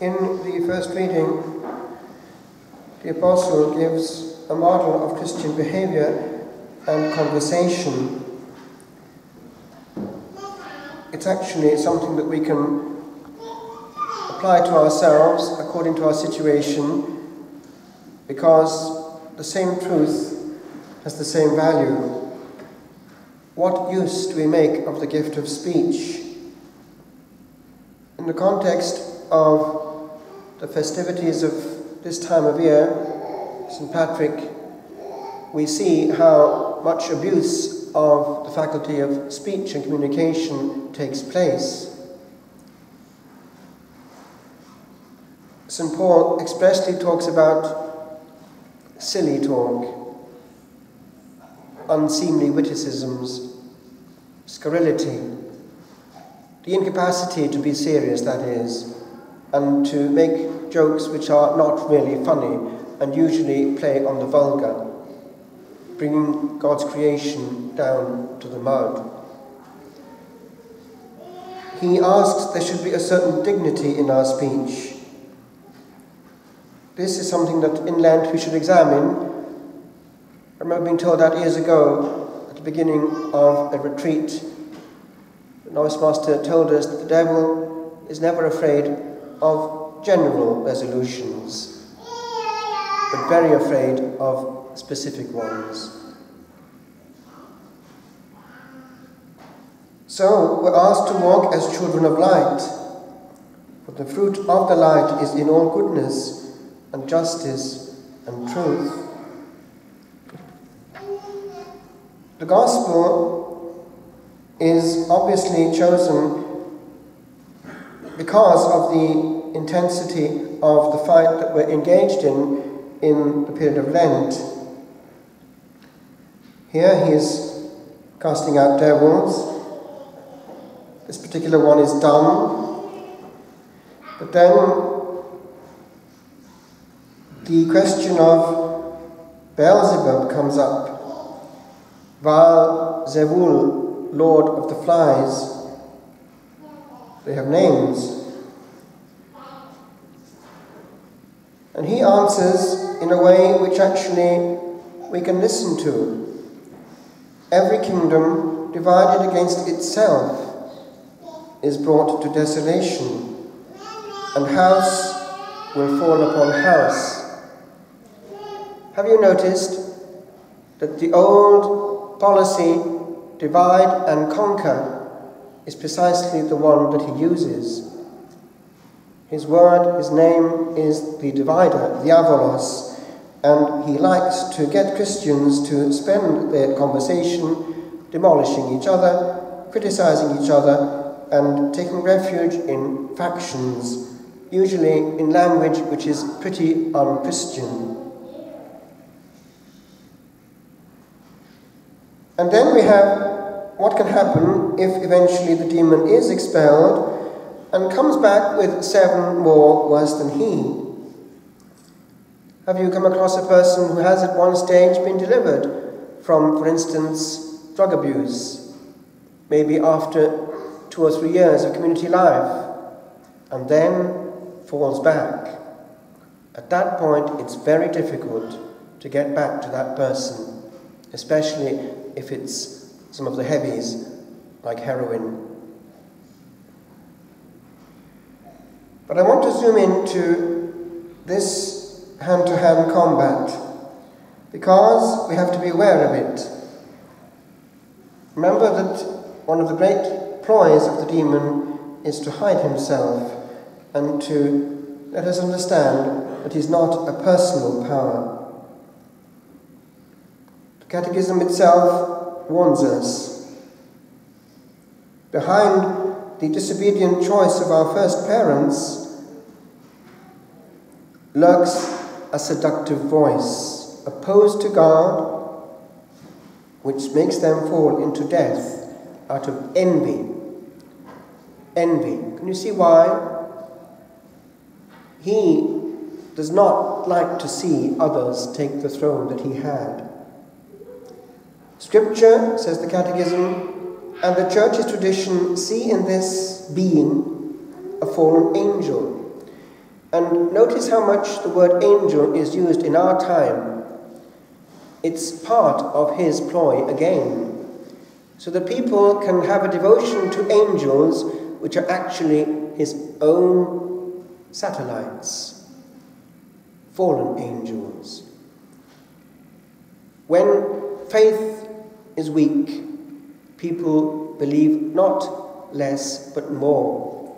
In the first reading, the Apostle gives a model of Christian behavior and conversation. It's actually something that we can apply to ourselves according to our situation, because the same truth has the same value. What use do we make of the gift of speech? In the context of the festivities of this time of year, St. Patrick, we see how much abuse of the faculty of speech and communication takes place. St. Paul expressly talks about silly talk, unseemly witticisms, scurrility, the incapacity to be serious, that is, and to make jokes which are not really funny and usually play on the vulgar, bringing God's creation down to the mud. He asks there should be a certain dignity in our speech. This is something that in Lent we should examine. I remember being told that years ago at the beginning of a retreat. The novice master told us that the devil is never afraid of general resolutions, but very afraid of specific ones. So we're asked to walk as children of light, for the fruit of the light is in all goodness and justice and truth. The gospel is obviously chosen because of the intensity of the fight that we're engaged in the period of Lent. Here he is casting out devils. This particular one is done. But then the question of Beelzebul comes up. Beelzebul, Lord of the Flies. They have names. And he answers in a way which actually we can listen to. Every kingdom divided against itself is brought to desolation, and house will fall upon house. Have you noticed that the old policy, divide and conquer, is precisely the one that he uses? His word, his name is the divider, diavolos, and he likes to get Christians to spend their conversation demolishing each other, criticizing each other, and taking refuge in factions, usually in language which is pretty un-Christian. And then we have what can happen if eventually the demon is expelled and comes back with 7 more worse than he. Have you come across a person who has at one stage been delivered from, for instance, drug abuse, maybe after 2 or 3 years of community life, and then falls back? At that point, it's very difficult to get back to that person, especially if it's some of the heavies, like heroin. But I want to zoom into this hand-to-hand combat, because we have to be aware of it. Remember that one of the great ploys of the demon is to hide himself and to let us understand that he's not a personal power. The Catechism itself warns us. Behind the disobedient choice of our first parents lurks a seductive voice, opposed to God, which makes them fall into death out of envy. Envy. Can you see why? He does not like to see others take the throne that he had. Scripture, says the Catechism, and the Church's tradition see in this being a fallen angel. And notice how much the word angel is used in our time. It's part of his ploy again, so that people can have a devotion to angels which are actually his own satellites, fallen angels. When faith is weak, people believe not less but more,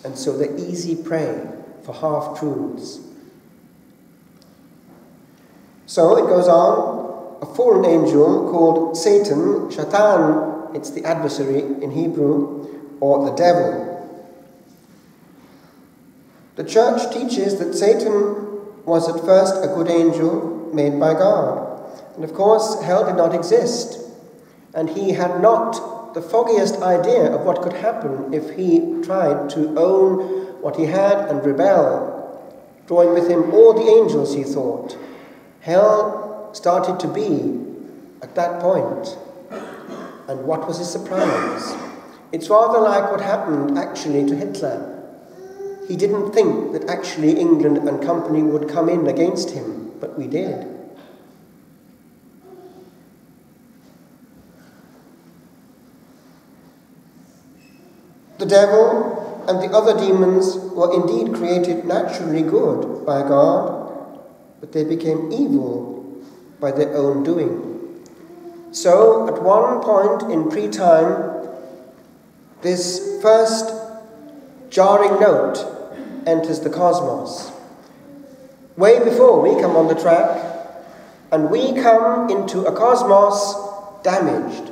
and so they're easy prey for half-truths. So it goes on, a fallen angel called Satan, Shaitan, it's the adversary in Hebrew, or the devil. The church teaches that Satan was at first a good angel made by God. And of course, hell did not exist. And he had not the foggiest idea of what could happen if he tried to own what he had and rebel, drawing with him all the angels, he thought. Hell started to be at that point. And what was his surprise? It's rather like what happened actually to Hitler. He didn't think that actually England and company would come in against him, but we did. The devil and the other demons were indeed created naturally good by God, but they became evil by their own doing. So, at one point in pre-time, this first jarring note enters the cosmos. Way before we come on the track, and we come into a cosmos damaged.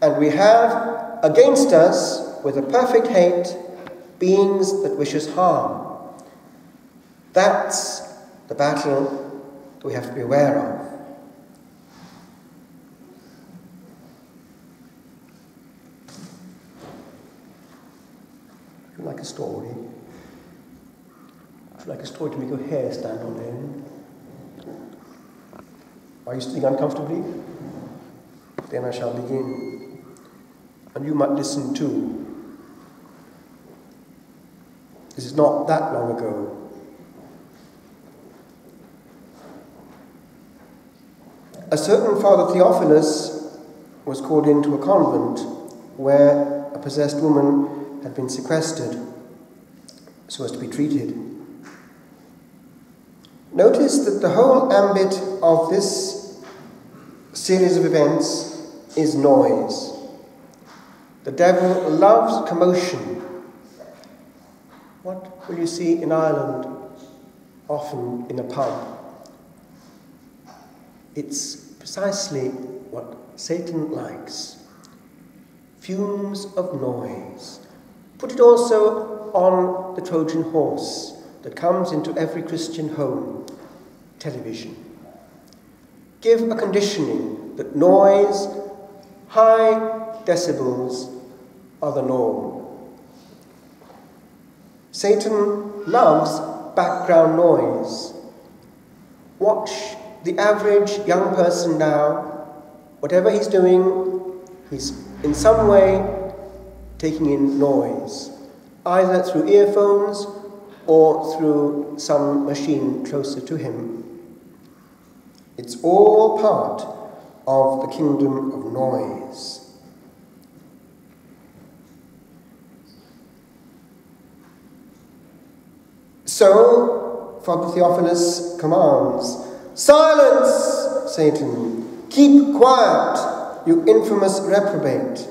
And we have against us, with a perfect hate, beings that wish us harm. That's the battle that we have to be aware of. Would you like a story? Would you like a story to make your hair stand on end? Are you sitting uncomfortably? Then I shall begin. And you might listen too. This is not that long ago. A certain Father Theophilus was called into a convent where a possessed woman had been sequestered so as to be treated. Notice that the whole ambit of this series of events is noise. The devil loves commotion. What will you see in Ireland often in a pub? It's precisely what Satan likes. Fumes of noise. Put it also on the Trojan horse that comes into every Christian home, television. Give a conditioning that noise, high decibels, are the norm. Satan loves background noise. Watch the average young person now. Whatever he's doing, he's in some way taking in noise, either through earphones or through some machine closer to him. It's all part of the kingdom of noise. So, Father Theophilus commands, "Silence, Satan! Keep quiet, you infamous reprobate!"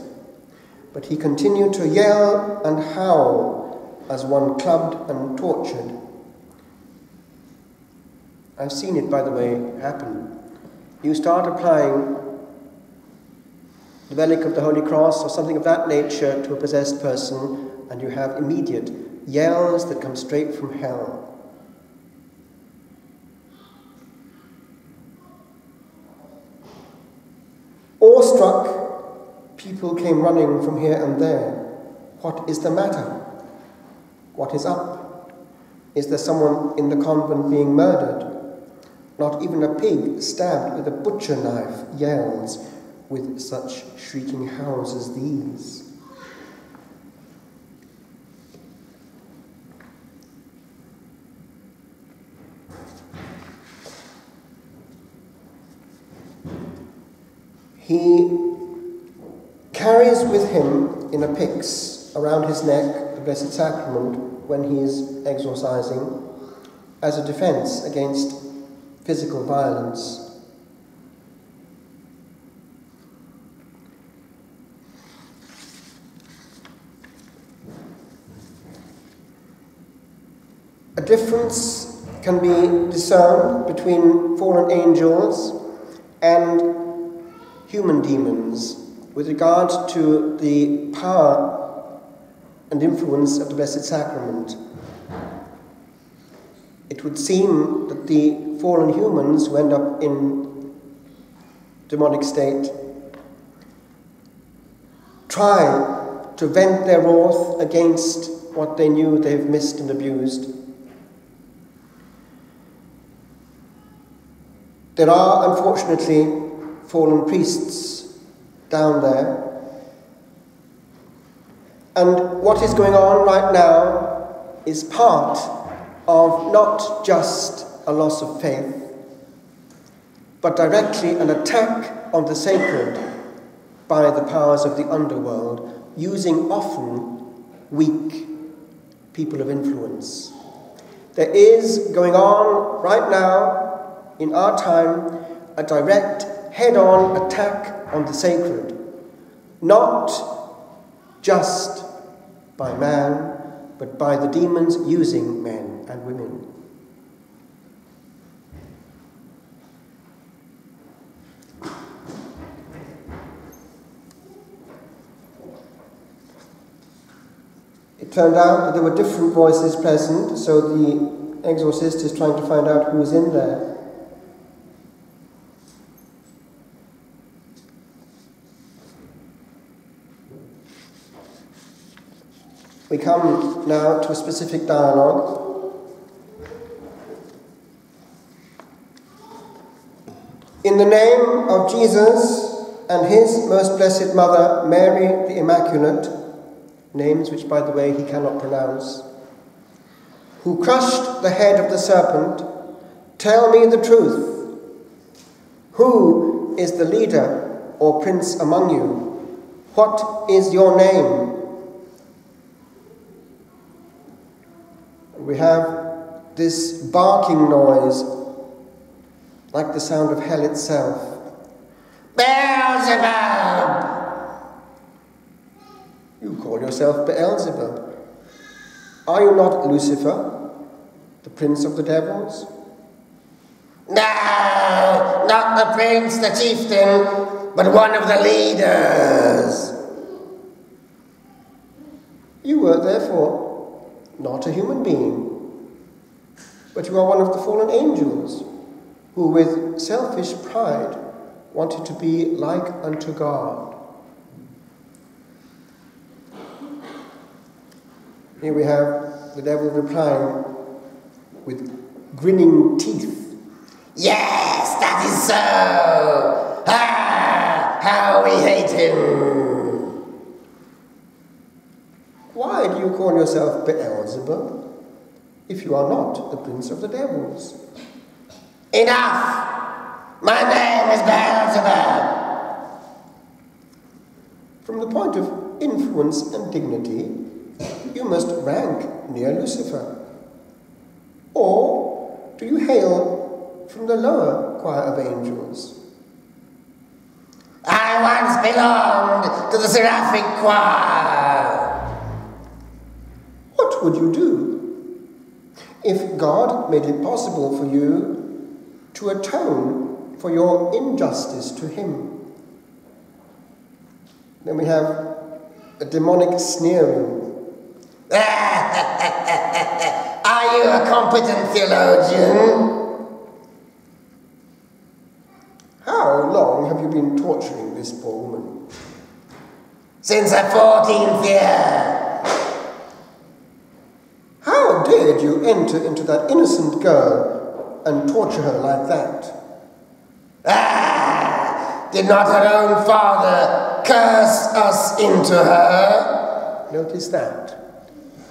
But he continued to yell and howl as one clubbed and tortured. I've seen it, by the way, happen. You start applying the relic of the Holy Cross or something of that nature to a possessed person, and you have immediate yells that come straight from hell. Awestruck, people came running from here and there. What is the matter? What is up? Is there someone in the convent being murdered? Not even a pig stabbed with a butcher knife yells with such shrieking howls as these. he carries with him in a pyx around his neck the Blessed Sacrament when he is exorcising as a defense against physical violence. A difference can be discerned between fallen angels and human demons with regard to the power and influence of the Blessed Sacrament. It would seem that the fallen humans who end up in demonic state try to vent their wrath against what they knew they've missed and abused. There are, unfortunately, fallen priests down there. And what is going on right now is part of not just a loss of faith, but directly an attack on the sacred by the powers of the underworld, using often weak people of influence. There is going on right now, in our time, a direct, head-on attack on the sacred, not just by man, but by the demons using men and women. It turned out that there were different voices present, so the exorcist is trying to find out who's in there. We come now to a specific dialogue. In the name of Jesus and his most blessed mother, Mary the Immaculate, names which, by the way, he cannot pronounce, who crushed the head of the serpent, tell me the truth. Who is the leader or prince among you? What is your name? We have this barking noise, like the sound of hell itself. Beelzebul! You call yourself Beelzebul. Are you not Lucifer, the prince of the devils? No, not the prince, the chieftain, but one of the leaders. You were, therefore, not a human being, but you are one of the fallen angels, who with selfish pride wanted to be like unto God. Here we have the devil replying with grinning teeth. Yes, that is so! Ah, how we hate him! Why do you call yourself Beelzebul, if you are not the prince of the devils? Enough! My name is Beelzebul! From the point of influence and dignity, you must rank near Lucifer. Or do you hail from the lower choir of angels? I once belonged to the seraphic choir. What would you do if God made it possible for you to atone for your injustice to him? Then we have a demonic sneering. Are you a competent theologian? How long have you been torturing this poor woman? Since her 14th year. How dared you enter into that innocent girl and torture her like that? Did not her own father curse us into her? Notice that.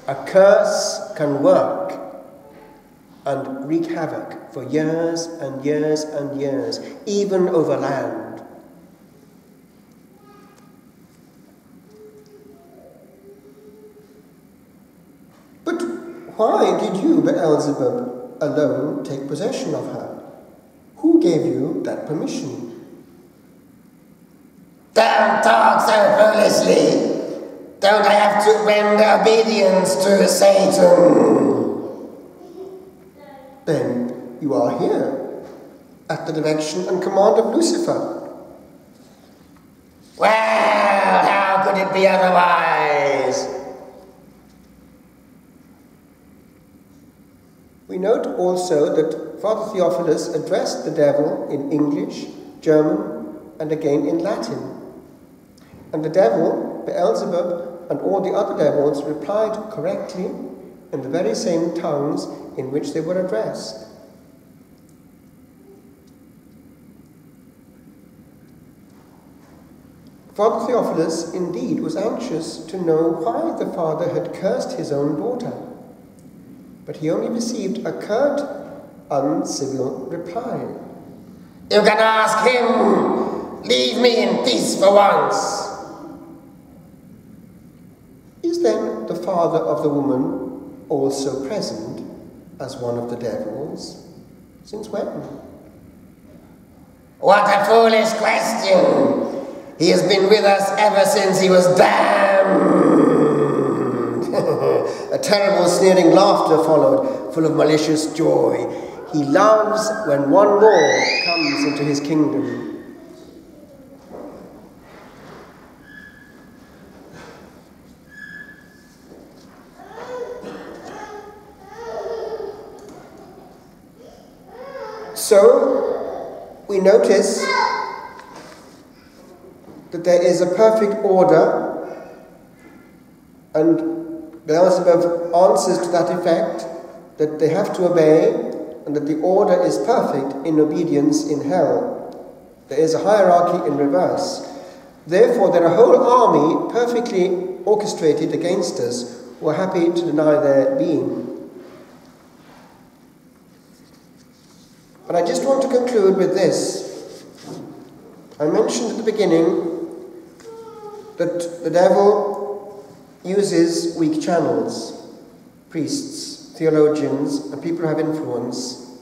A curse can work and wreak havoc for years and years and years, even over land. Why did you, Beelzebul, alone take possession of her? Who gave you that permission? Don't talk so foolishly. Don't I have to render obedience to Satan? Then you are here, at the direction and command of Lucifer. Well, how could it be otherwise? We note also that Father Theophilus addressed the devil in English, German, and again in Latin. And the devil, Beelzebub, and all the other devils replied correctly in the very same tongues in which they were addressed. Father Theophilus indeed was anxious to know why the father had cursed his own daughter, but he only received a curt, uncivil reply. You can ask him. Leave me in peace for once. Is then the father of the woman also present as one of the devils? Since when? What a foolish question! He has been with us ever since he was damned. A terrible sneering laughter followed, full of malicious joy. He loves when one more comes into his kingdom. So, we notice that there is a perfect order, and Beelzebub answers to that effect, that they have to obey, and that the order is perfect in obedience in hell. There is a hierarchy in reverse. Therefore, there are a whole army perfectly orchestrated against us who are happy to deny their being. But I just want to conclude with this. I mentioned at the beginning that the devil uses weak channels, priests, theologians, and people who have influence.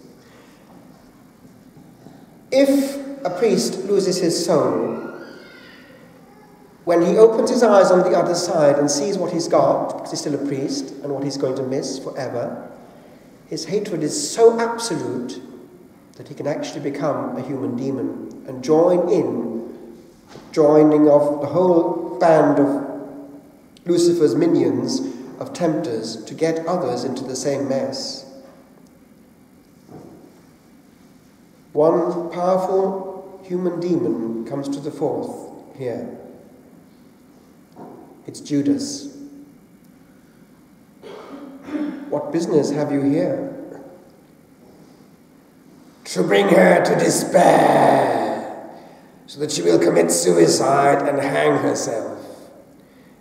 If a priest loses his soul, when he opens his eyes on the other side and sees what he's got, because he's still a priest, and what he's going to miss forever, his hatred is so absolute that he can actually become a human demon and joining of the whole band of Lucifer's minions, of tempters, to get others into the same mess. One powerful human demon comes to the fore here. It's Judas. What business have you here? To bring her to despair, so that she will commit suicide and hang herself.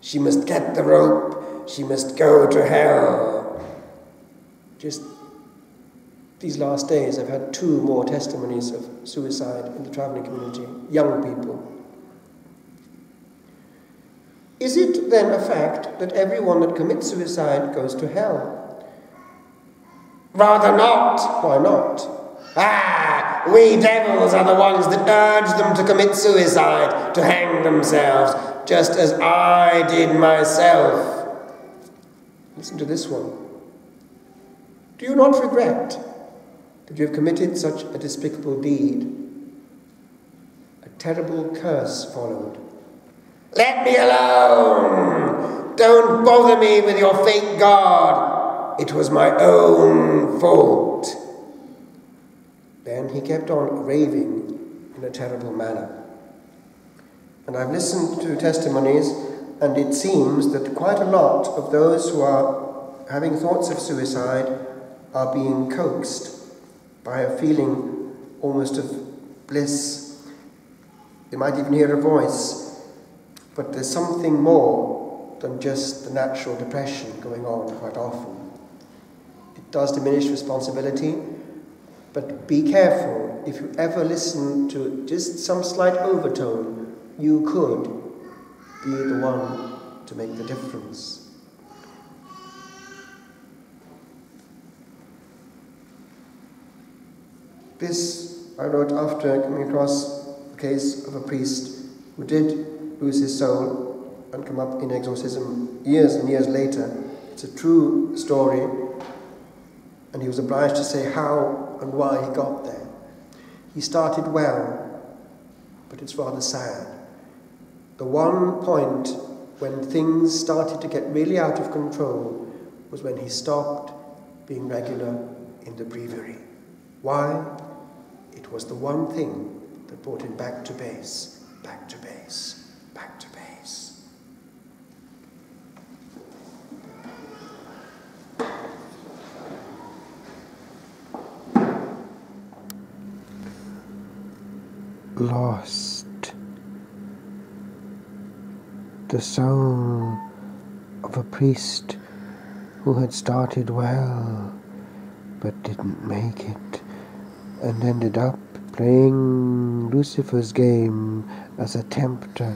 She must get the rope, she must go to hell. Just these last days, I've had 2 more testimonies of suicide in the traveling community, young people. Is it then a fact that everyone that commits suicide goes to hell? Rather not. Why not? We devils are the ones that urge them to commit suicide, to hang themselves, just as I did myself. Listen to this one. Do you not regret that you have committed such a despicable deed? A terrible curse followed. Let me alone! Don't bother me with your fake God. It was my own fault. Then he kept on raving in a terrible manner. And I've listened to testimonies, and it seems that quite a lot of those who are having thoughts of suicide are being coaxed by a feeling almost of bliss. They might even hear a voice, but there's something more than just the natural depression going on quite often. It does diminish responsibility, but be careful. If you ever listen to just some slight overtone, you could be the one to make the difference. This I wrote after coming across the case of a priest who did lose his soul and come up in exorcism years and years later. It's a true story, and he was obliged to say how and why he got there. He started well, but it's rather sad. The one point when things started to get really out of control was when he stopped being regular in the breviary. Why? It was the one thing that brought him back to base, back to base, back to base. Lost. The soul of a priest who had started well but didn't make it and ended up playing Lucifer's game as a tempter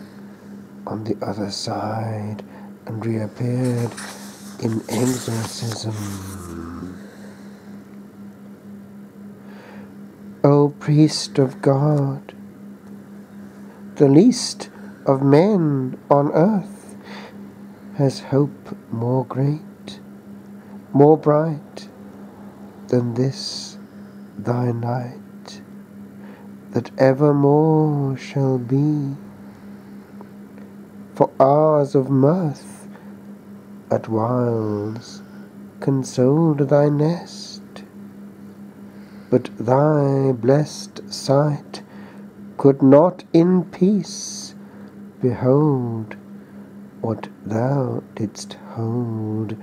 on the other side and reappeared in exorcism. O priest of God, the least of men on earth, has hope more great, more bright than this thy night, that evermore shall be. For hours of mirth at whiles consoled thy nest, but thy blessed sight could not in peace behold what thou didst hold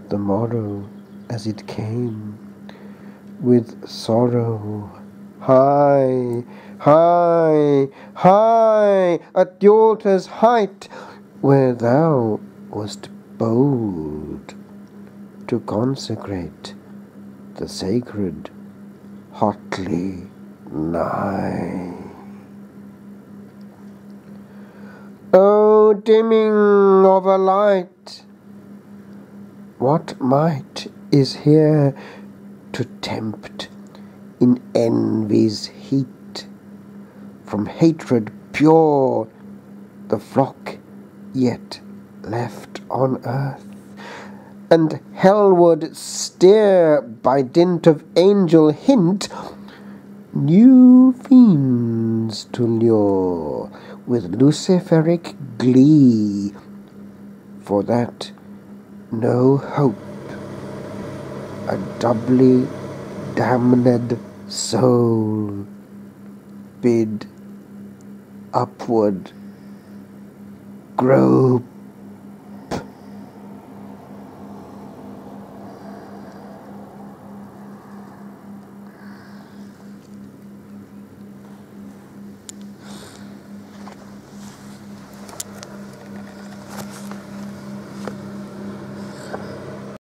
the morrow as it came, with sorrow high, high, high at the altar's height, where thou wast bold to consecrate the sacred hotly nigh. O dimming of a light, what might is here to tempt in envy's heat, from hatred pure the flock yet left on earth, and hellward steer by dint of angel hint new fiends to lure with luciferic glee, for that no hope a doubly damned soul bid upward grope.